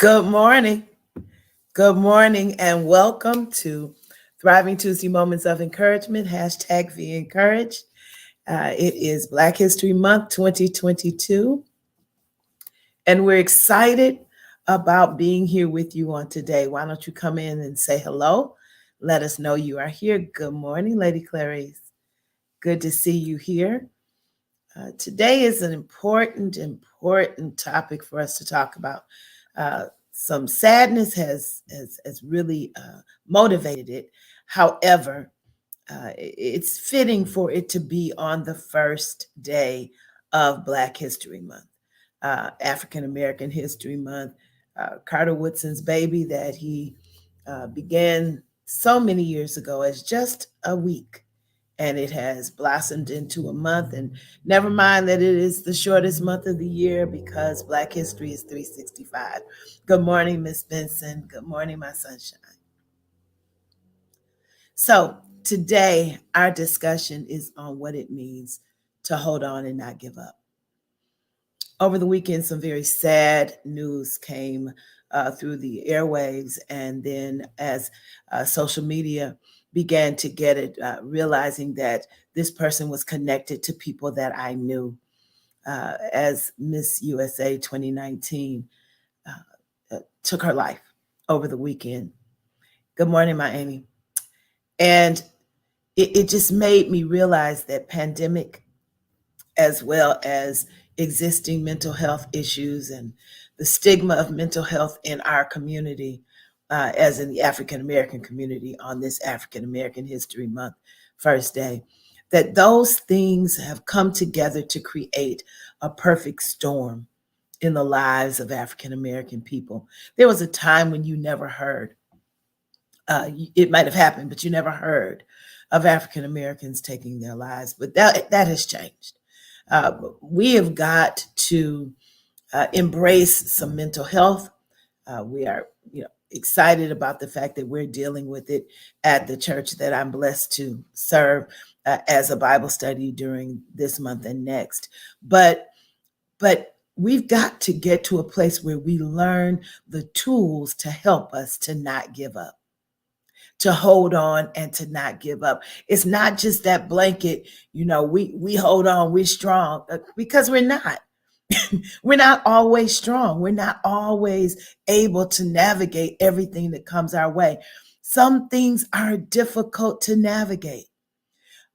Good morning. Good morning, and welcome to Thriving Tuesday Moments of Encouragement, hashtag Veeencouraged. It is Black History Month 2022, and we're excited about being here with you on today. Why don't you come in and say hello? Let us know you are here. Good morning, Lady Clarice. Good to see you here. Today is an important topic for us to talk about. Some sadness has really motivated it. However, it's fitting for it to be on the first day of Black History Month, African American History Month. Carter Woodson's baby that he began so many years ago as just a week, and it has blossomed into a month. And never mind that it is the shortest month of the year because Black history is 365. Good morning, Miss Benson. Good morning, my sunshine. So today our discussion is on what it means to hold on and not give up. Over the weekend, some very sad news came through the airwaves, and then as social media began to get it, realizing that this person was connected to people that I knew, as Miss USA 2019 took her life over the weekend. Good morning, my Amy. And it just made me realize that pandemic, as well as existing mental health issues and the stigma of mental health in our community, as in the African American community on this African American History Month first day, that those things have come together to create a perfect storm in the lives of African American people. There was a time when you never heard, it might have happened, but you never heard of African Americans taking their lives. But that has changed. We have got to embrace some mental health. We are, excited about the fact that we're dealing with it at the church that I'm blessed to serve as a Bible study during this month and next. But we've got to get to a place where we learn the tools to help us to not give up, to hold on and to not give up. It's not just that blanket, we hold on, we're strong, because we're not. We're not always strong. We're not always able to navigate everything that comes our way. Some things are difficult to navigate,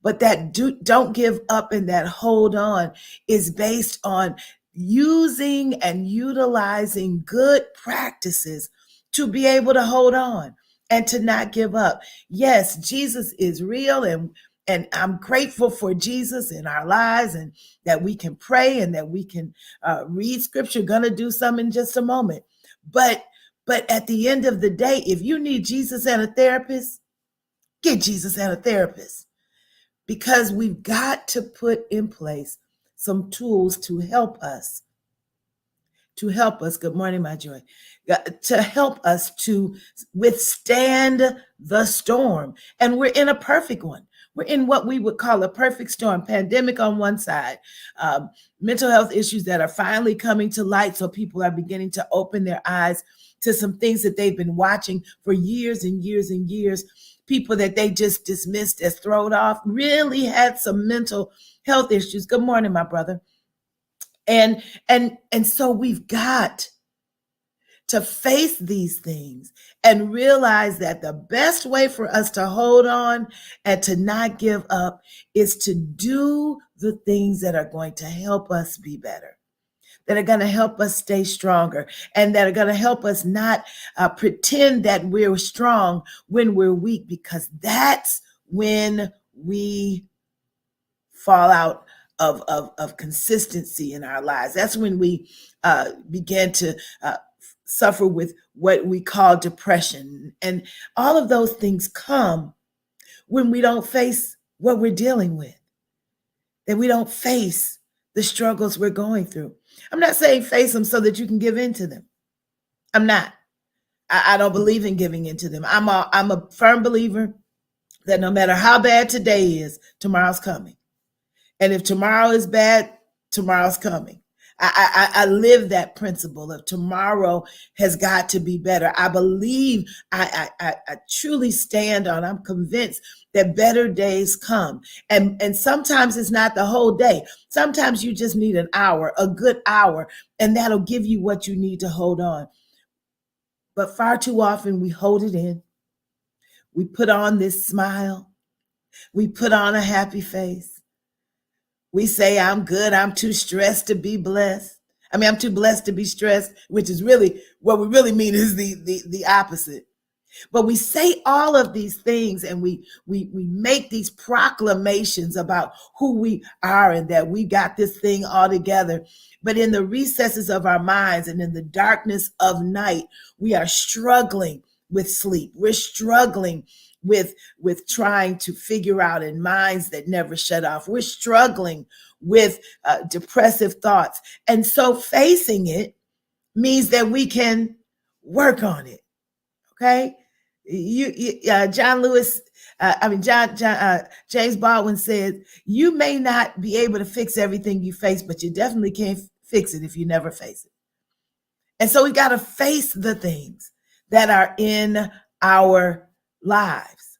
but that don't give up and that hold on is based on using and utilizing good practices to be able to hold on and to not give up. Yes, Jesus is real, and I'm grateful for Jesus in our lives, and that we can pray and that we can read scripture. Gonna do some in just a moment. But at the end of the day, if you need Jesus and a therapist, get Jesus and a therapist, because we've got to put in place some tools to help us. Good morning, my joy. To help us to withstand the storm. And we're in a perfect one. We're in what we would call a perfect storm. Pandemic on one side, mental health issues that are finally coming to light. So people are beginning to open their eyes to some things that they've been watching for years and years and years. People that they just dismissed as thrown off really had some mental health issues. Good morning, my brother. And so we've got to face these things and realize that the best way for us to hold on and to not give up is to do the things that are going to help us be better, that are going to help us stay stronger, and that are going to help us not pretend that we're strong when we're weak, because that's when we fall out of consistency in our lives. That's when we begin to suffer with what we call depression. And all of those things come when we don't face what we're dealing with, that we don't face the struggles we're going through. I'm not saying face them so that you can give in to them. I'm not. I don't believe in giving in to them. I'm a firm believer that no matter how bad today is, tomorrow's coming. And if tomorrow is bad, tomorrow's coming. I live that principle of tomorrow has got to be better. I believe, I truly stand on, I'm convinced that better days come. And sometimes it's not the whole day. Sometimes you just need an hour, a good hour, and that'll give you what you need to hold on. But far too often we hold it in. We put on this smile. We put on a happy face. We say, I'm good. I'm too stressed to be blessed. I mean, I'm too blessed to be stressed, which is really what we really mean is the opposite. But we say all of these things and we make these proclamations about who we are and that we got this thing all together. But in the recesses of our minds and in the darkness of night, we are struggling with sleep. We're struggling with trying to figure out in minds that never shut off. We're struggling with depressive thoughts. And so facing it means that we can work on it. Okay. John Lewis, James Baldwin said, you may not be able to fix everything you face, but you definitely can't fix it if you never face it. And so we got to face the things that are in our lives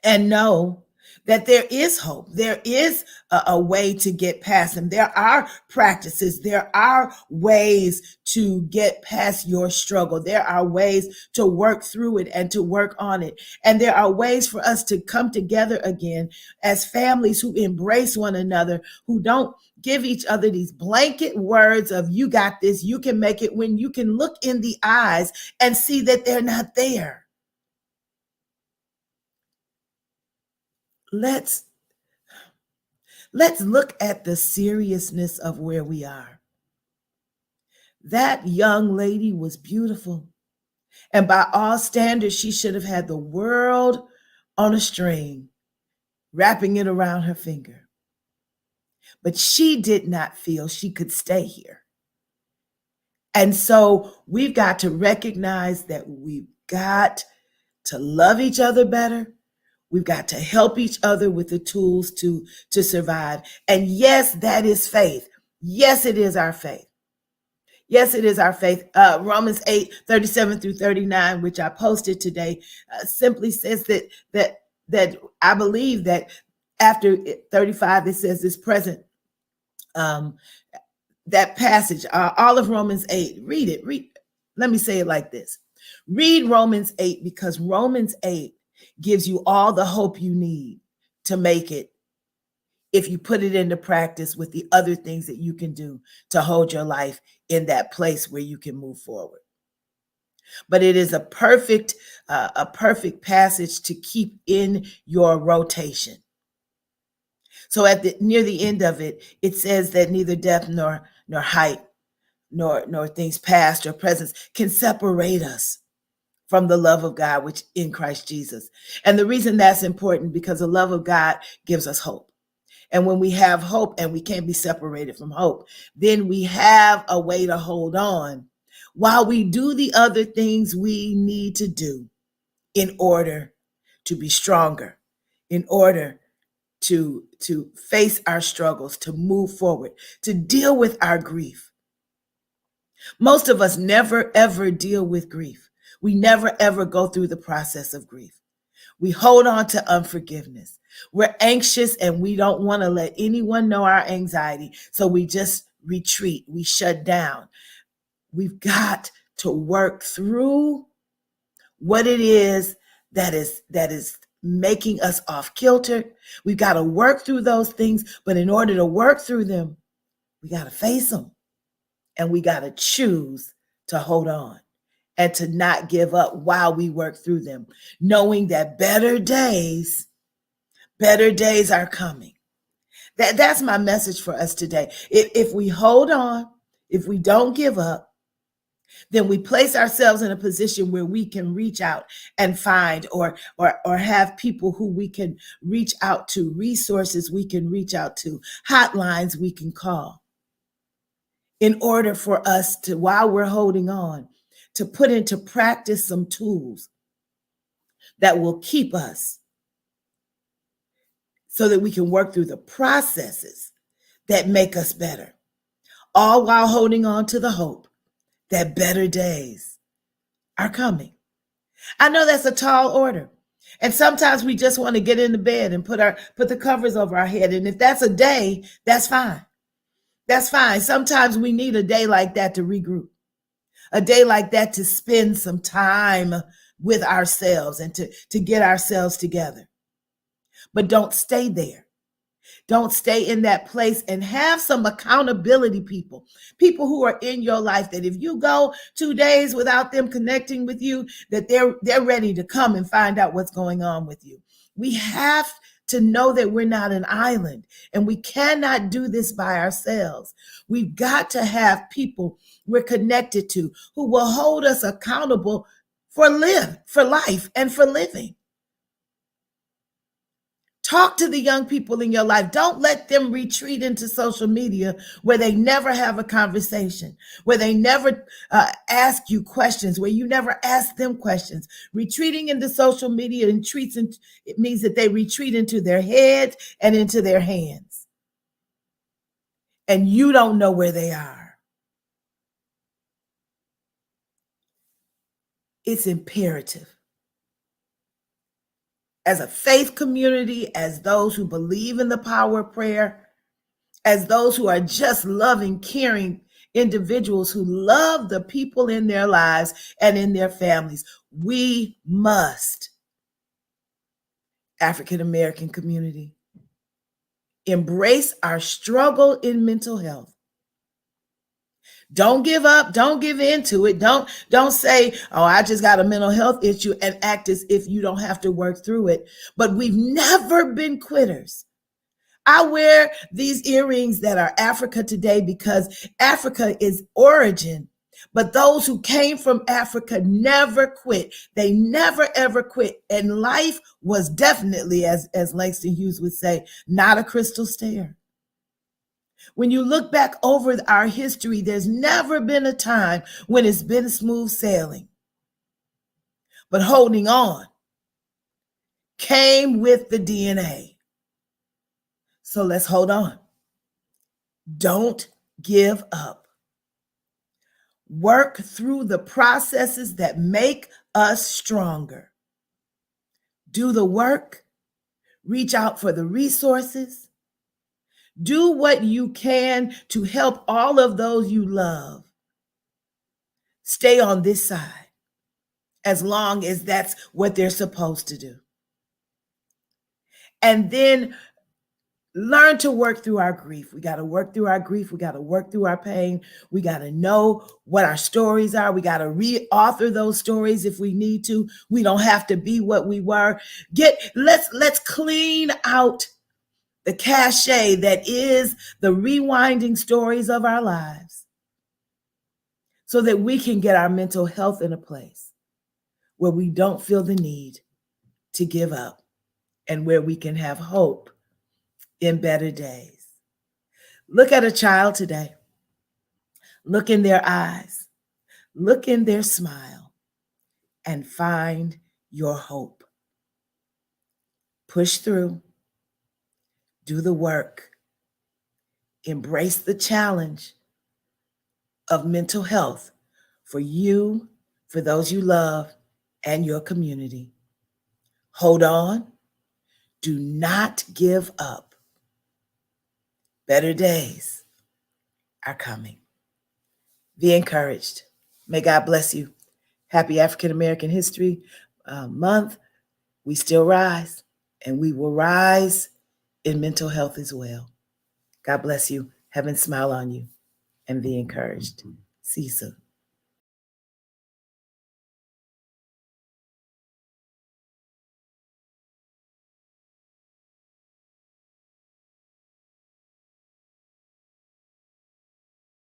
and know that there is hope. There is a way to get past them. There are practices. There are ways to get past your struggle. There are ways to work through it and to work on it. And there are ways for us to come together again as families who embrace one another, who don't give each other these blanket words of you got this, you can make it, when you can look in the eyes and see that they're not there. Let's look at the seriousness of where we are. That young lady was beautiful. And by all standards, she should have had the world on a string, wrapping it around her finger. But she did not feel she could stay here. And so we've got to recognize that we've got to love each other better. We've got to help each other with the tools to survive. And yes, that is faith. Yes, it is our faith. Yes, it is our faith. Romans 8:37 through 39, which I posted today, simply says that I believe that after 35, it says this present, that passage, all of Romans 8. Read it. Let me say it like this. Read Romans 8, because Romans 8 gives you all the hope you need to make it if you put it into practice with the other things that you can do to hold your life in that place where you can move forward. But it is a perfect passage to keep in your rotation. So near the end of it, it says that neither death nor height nor things past or present can separate us from the love of God, which in Christ Jesus. And the reason that's important, because the love of God gives us hope. And when we have hope and we can't be separated from hope, then we have a way to hold on while we do the other things we need to do in order to be stronger, in order to face our struggles, to move forward, to deal with our grief. Most of us never, ever deal with grief. We never, ever go through the process of grief. We hold on to unforgiveness. We're anxious and we don't want to let anyone know our anxiety. So we just retreat. We shut down. We've got to work through what it is that is making us off kilter. We've got to work through those things. But in order to work through them, we got to face them. And we got to choose to hold on and to not give up while we work through them, knowing that better days are coming. That's my message for us today. If we hold on, if we don't give up, then we place ourselves in a position where we can reach out and find or have people who we can reach out to, resources we can reach out to, hotlines we can call, in order for us to, while we're holding on, to put into practice some tools that will keep us so that we can work through the processes that make us better. all while holding on to the hope that better days are coming. I know that's a tall order. And sometimes we just want to get into bed and put the covers over our head. And if that's a day, that's fine. That's fine. Sometimes we need a day like that to regroup, a day like that to spend some time with ourselves and to get ourselves together. But don't stay there. Don't stay in that place, and have some accountability people who are in your life that if you go 2 days without them connecting with you, that they're ready to come and find out what's going on with you. We have to know that we're not an island, and we cannot do this by ourselves. We've got to have people we're connected to who will hold us accountable for life and for living. Talk to the young people in your life. Don't let them retreat into social media where they never have a conversation, where they never ask you questions, where you never ask them questions. Retreating into social media it means that they retreat into their heads and into their hands. And you don't know where they are. It's imperative, as a faith community, as those who believe in the power of prayer, as those who are just loving, caring individuals who love the people in their lives and in their families, we must, African American community, embrace our struggle in mental health. Don't give up. Don't give in to it. Don't say, oh, I just got a mental health issue, and act as if you don't have to work through it. But we've never been quitters. I wear these earrings that are Africa today because Africa is origin. But those who came from Africa never quit. They never, ever quit. And life was definitely, as Langston Hughes would say, not a crystal stair. When you look back over our history, there's never been a time when it's been smooth sailing. But holding on came with the DNA. So let's hold on. Don't give up. Work through the processes that make us stronger. Do the work. Reach out for the resources. Do what you can to help all of those you love. Stay on this side as long as that's what they're supposed to do. And then learn to work through our grief. We got to work through our grief. We got to work through our pain. We got to know what our stories are. We got to reauthor those stories if we need to. We don't have to be what we were. Let's clean out the cachet that is the rewinding stories of our lives, so that we can get our mental health in a place where we don't feel the need to give up, and where we can have hope in better days. Look at a child today. Look in their eyes. Look in their smile, and find your hope. Push through. Do the work. Embrace the challenge of mental health for you, for those you love, and your community. Hold on. Do not give up. Better days are coming. Be encouraged. May God bless you. Happy African American History Month. We still rise, and we will rise in mental health as well. God bless you. Heaven smile on you, and be encouraged. See you soon.